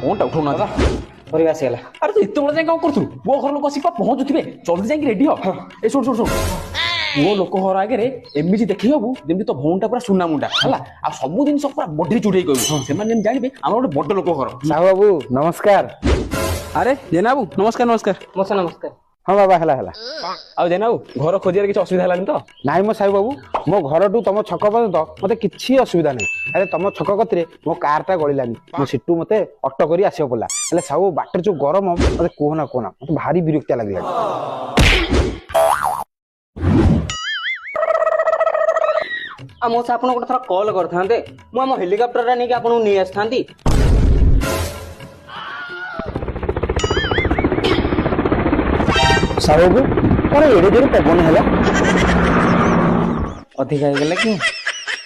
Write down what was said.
Phone टा उठाउना परिवार से गला अरे तू इत्ते बळे कौन करथु वो घर लोक आसी पहुंचुथिबे जल्दी जाई रेडी हो ए छोड़ छोड़ छोड़ वो लोक घर आगे रे एमिजी देखि हबु जेमि तो भौंटा पूरा सुना मुंडा हला आ सब दिन सब पूरा बॉडी चुड़ै कहू से माने जानिबे हमर गोटे बड्ड लोक घर साहू बाबू नमस्कार। अरे जेना बाबू नमस्कार नमस्कार मसा नमस्कार। हाँ बाबा हला हला आ जेना बाबू घर खोजियार किछ असुविधा हलानी तो नाई मो साहू बाबू मो घर टू तुम छक पर्यंत मते किछि असुविधा नहीं। अरे तुम छक कतरे मो कार टा गळिलानी मो सिटू मते ऑटो करी आसियो पडला हेले साहू बाटर जो गरम मते कोहना कोहना मते भारी विरक्तिया लागला। आ मो से आपन गोटे थरा कॉल करथांते मु हम हेलीकॉप्टर रा नै कि आपन नि आस्थांती। साहू बाबू कौन एड़े जोर पवन है अधिक हो गला कि